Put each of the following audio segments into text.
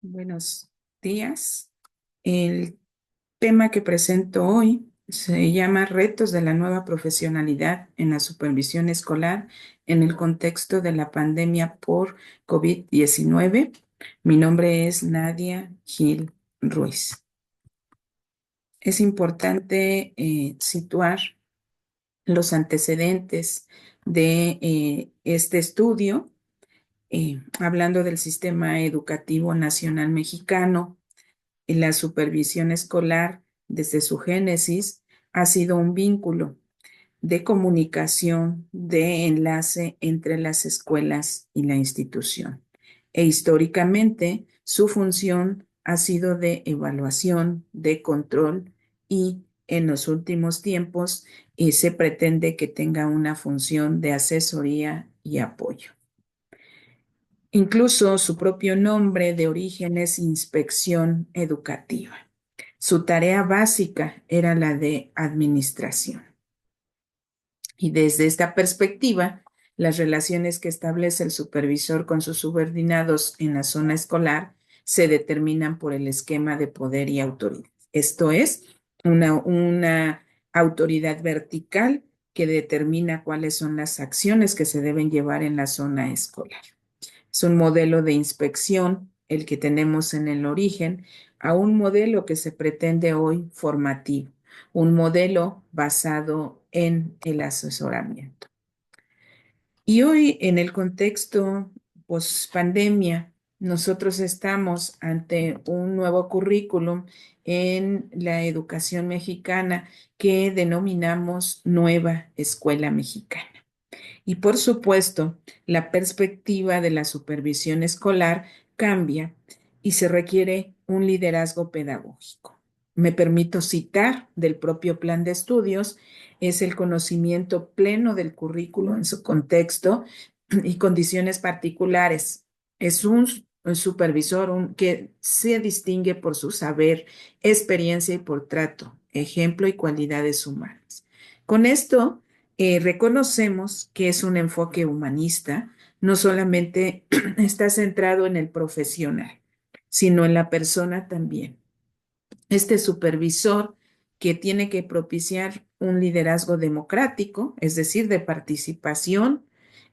Buenos días. El tema que presento hoy se llama Retos de la nueva profesionalidad en la supervisión escolar en el contexto de la pandemia por COVID-19. Mi nombre es Nadia Gil Ruiz. Es importante situar los antecedentes de este estudio, hablando del sistema educativo nacional mexicano. La supervisión escolar, desde su génesis, ha sido un vínculo de comunicación, de enlace entre las escuelas y la institución. E históricamente, su función ha sido de evaluación, de control y en los últimos tiempos se pretende que tenga una función de asesoría y apoyo. Incluso su propio nombre de origen es inspección educativa. Su tarea básica era la de administración. Y desde esta perspectiva, las relaciones que establece el supervisor con sus subordinados en la zona escolar se determinan por el esquema de poder y autoridad. Esto es, una autoridad vertical que determina cuáles son las acciones que se deben llevar en la zona escolar. Es un modelo de inspección, el que tenemos en el origen, a un modelo que se pretende hoy formativo, un modelo basado en el asesoramiento. Y hoy, en el contexto post-pandemia, nosotros estamos ante un nuevo currículum en la educación mexicana que denominamos Nueva Escuela Mexicana. Y por supuesto, la perspectiva de la supervisión escolar cambia y se requiere un liderazgo pedagógico. Me permito citar del propio plan de estudios, es el conocimiento pleno del currículo en su contexto y condiciones particulares. Es un supervisor que se distingue por su saber, experiencia y por trato, ejemplo y cualidades humanas. Con esto, reconocemos que es un enfoque humanista, no solamente está centrado en el profesional, sino en la persona también. Este supervisor que tiene que propiciar un liderazgo democrático, es decir, de participación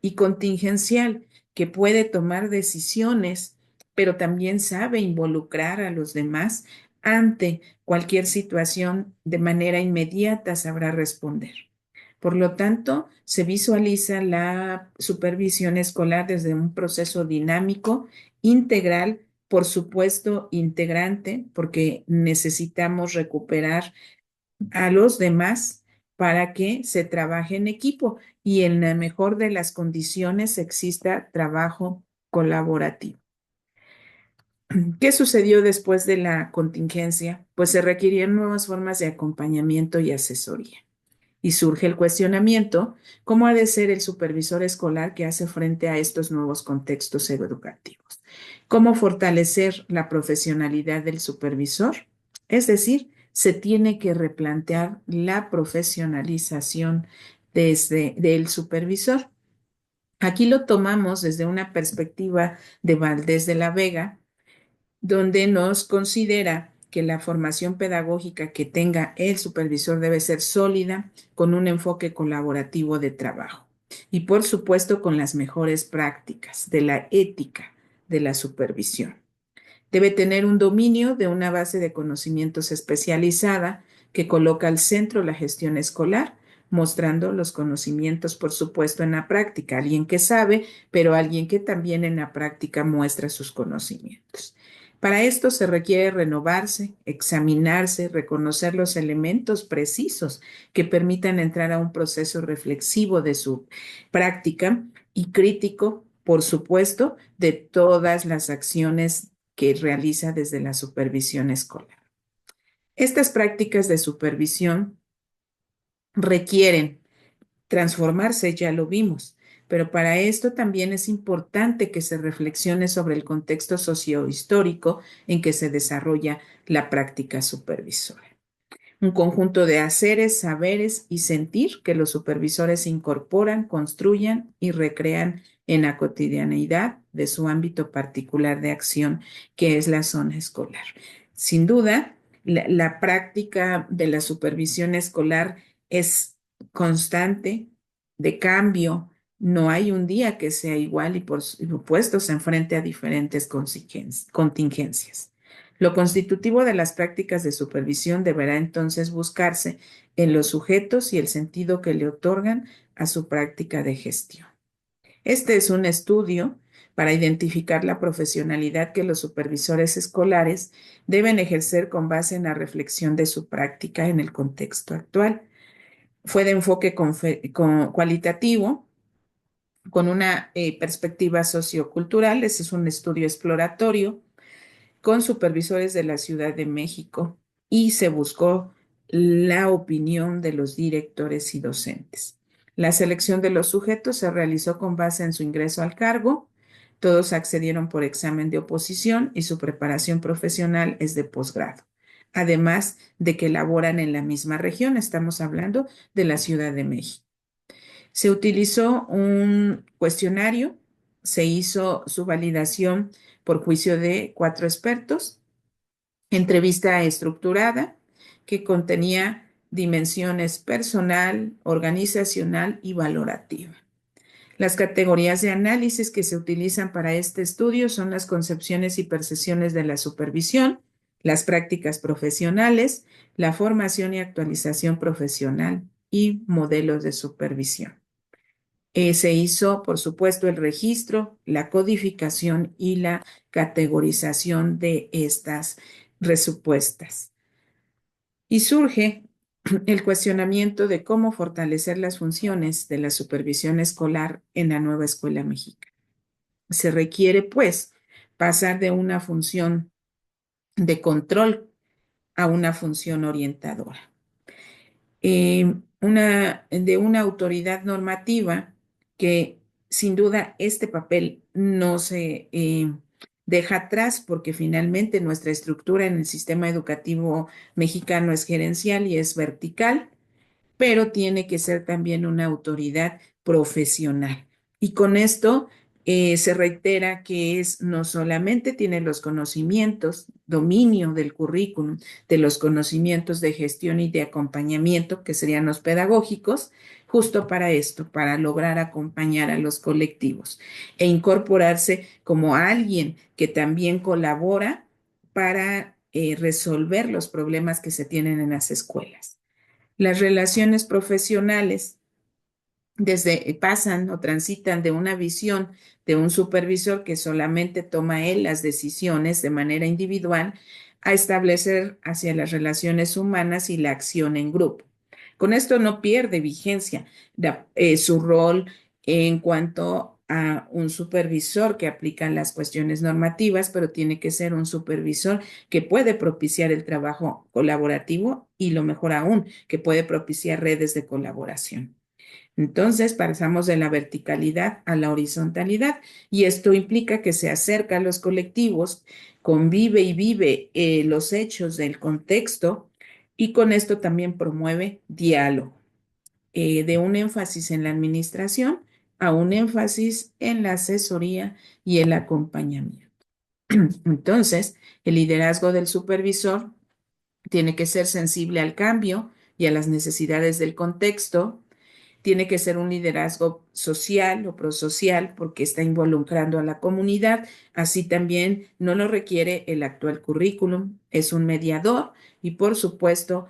y contingencial, que puede tomar decisiones, pero también sabe involucrar a los demás ante cualquier situación de manera inmediata, sabrá responder. Por lo tanto, se visualiza la supervisión escolar desde un proceso dinámico, integral, por supuesto, integrante, porque necesitamos recuperar a los demás para que se trabaje en equipo y en la mejor de las condiciones exista trabajo colaborativo. ¿Qué sucedió después de la contingencia? Pues se requirieron nuevas formas de acompañamiento y asesoría. Y surge el cuestionamiento, ¿cómo ha de ser el supervisor escolar que hace frente a estos nuevos contextos educativos? ¿Cómo fortalecer la profesionalidad del supervisor? Es decir, se tiene que replantear la profesionalización del supervisor. Aquí lo tomamos desde una perspectiva de Valdés de la Vega, donde nos considera que la formación pedagógica que tenga el supervisor debe ser sólida, con un enfoque colaborativo de trabajo y por supuesto con las mejores prácticas de la ética de la supervisión. Debe tener un dominio de una base de conocimientos especializada que coloca al centro la gestión escolar, mostrando los conocimientos, por supuesto, en la práctica. Alguien que sabe, pero alguien que también en la práctica muestra sus conocimientos. Para esto se requiere renovarse, examinarse, reconocer los elementos precisos que permitan entrar a un proceso reflexivo de su práctica y crítico, por supuesto, de todas las acciones que realiza desde la supervisión escolar. Estas prácticas de supervisión requieren transformarse, ya lo vimos, pero para esto también es importante que se reflexione sobre el contexto sociohistórico en que se desarrolla la práctica supervisora. un conjunto de haceres, saberes y sentir que los supervisores incorporan, construyan y recrean en la cotidianeidad de su ámbito particular de acción, que es la zona escolar. Sin duda, la práctica de la supervisión escolar es constante, de cambio. No hay un día que sea igual y por supuesto se enfrente a diferentes contingencias. Lo constitutivo de las prácticas de supervisión deberá entonces buscarse en los sujetos y el sentido que le otorgan a su práctica de gestión. Este es un estudio para identificar la profesionalidad que los supervisores escolares deben ejercer con base en la reflexión de su práctica en el contexto actual. Fue de enfoque cualitativo, con una perspectiva sociocultural. Este es un estudio exploratorio con supervisores de la Ciudad de México y se buscó la opinión de los directores y docentes. La selección de los sujetos se realizó con base en su ingreso al cargo. Todos accedieron por examen de oposición y su preparación profesional es de posgrado. Además de que laboran en la misma región, estamos hablando de la Ciudad de México. Se utilizó un cuestionario, se hizo su validación por juicio de 4 expertos, entrevista estructurada que contenía dimensiones personal, organizacional y valorativa. Las categorías de análisis que se utilizan para este estudio son las concepciones y percepciones de la supervisión, las prácticas profesionales, la formación y actualización profesional y modelos de supervisión. Se hizo, por supuesto, el registro, la codificación y la categorización de estas respuestas. Y surge el cuestionamiento de cómo fortalecer las funciones de la supervisión escolar en la nueva escuela mexicana. Se requiere, pues, pasar de una función de control a una función orientadora. De una autoridad normativa que sin duda este papel no se deja atrás porque finalmente nuestra estructura en el sistema educativo mexicano es gerencial y es vertical, pero tiene que ser también una autoridad profesional. Y con esto se reitera que es no solamente tiene los conocimientos, dominio del currículum, de los conocimientos de gestión y de acompañamiento, que serían los pedagógicos, justo para esto, para lograr acompañar a los colectivos e incorporarse como alguien que también colabora para resolver los problemas que se tienen en las escuelas. Las relaciones profesionales pasan o transitan de una visión de un supervisor que solamente toma él las decisiones de manera individual a establecer hacia las relaciones humanas y la acción en grupo. Con esto no pierde vigencia su rol en cuanto a un supervisor que aplica las cuestiones normativas, pero tiene que ser un supervisor que puede propiciar el trabajo colaborativo y lo mejor aún, que puede propiciar redes de colaboración. Entonces pasamos de la verticalidad a la horizontalidad y esto implica que se acerca a los colectivos, convive y vive los hechos del contexto y con esto también promueve diálogo, de un énfasis en la administración a un énfasis en la asesoría y el acompañamiento. Entonces, el liderazgo del supervisor tiene que ser sensible al cambio y a las necesidades del contexto. Tiene que ser un liderazgo social o prosocial porque está involucrando a la comunidad. Así también no lo requiere el actual currículum. Es un mediador y, por supuesto,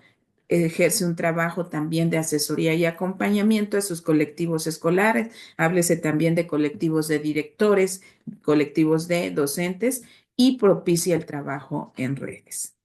ejerce un trabajo también de asesoría y acompañamiento a sus colectivos escolares. Háblese también de colectivos de directores, colectivos de docentes y propicia el trabajo en redes.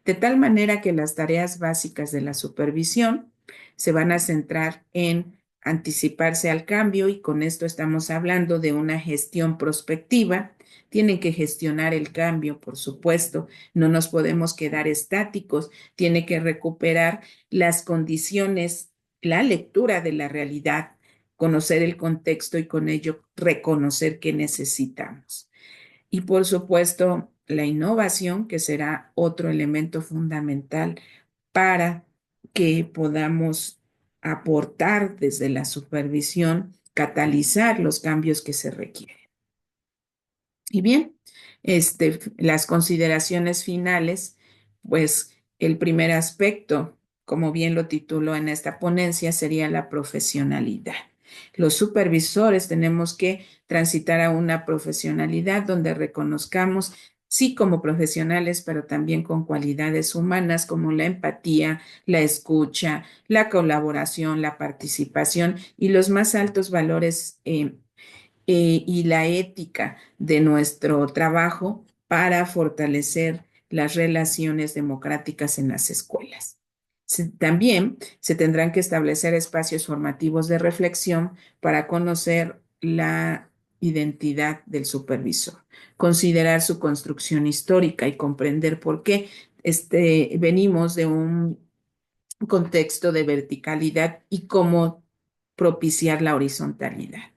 De tal manera que las tareas básicas de la supervisión se van a centrar en anticiparse al cambio y con esto estamos hablando de una gestión prospectiva. Tienen que gestionar el cambio, por supuesto, no nos podemos quedar estáticos, tiene que recuperar las condiciones, la lectura de la realidad, conocer el contexto y con ello reconocer qué necesitamos. Y por supuesto, la innovación, que será otro elemento fundamental para que podamos aportar desde la supervisión, catalizar los cambios que se requieren. Y bien, las consideraciones finales, pues el primer aspecto, como bien lo tituló en esta ponencia, sería la profesionalidad. Los supervisores tenemos que transitar a una profesionalidad donde reconozcamos, sí, como profesionales, pero también con cualidades humanas como la empatía, la escucha, la colaboración, la participación y los más altos valores y la ética de nuestro trabajo para fortalecer las relaciones democráticas en las escuelas. También se tendrán que establecer espacios formativos de reflexión para conocer la identidad del supervisor, considerar su construcción histórica y comprender por qué venimos de un contexto de verticalidad y cómo propiciar la horizontalidad.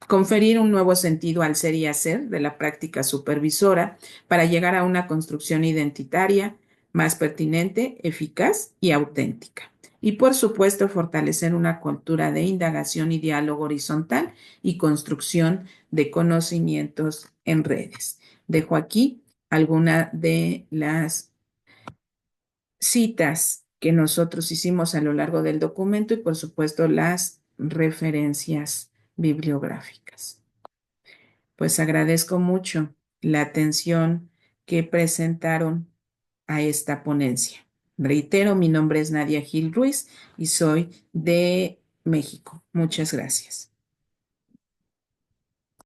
Conferir un nuevo sentido al ser y hacer de la práctica supervisora para llegar a una construcción identitaria más pertinente, eficaz y auténtica. Y por supuesto, fortalecer una cultura de indagación y diálogo horizontal y construcción de conocimientos en redes. Dejo aquí algunas de las citas que nosotros hicimos a lo largo del documento y por supuesto las referencias bibliográficas. Pues agradezco mucho la atención que presentaron a esta ponencia. Reitero, mi nombre es Nadia Gil Ruiz y soy de México. Muchas gracias.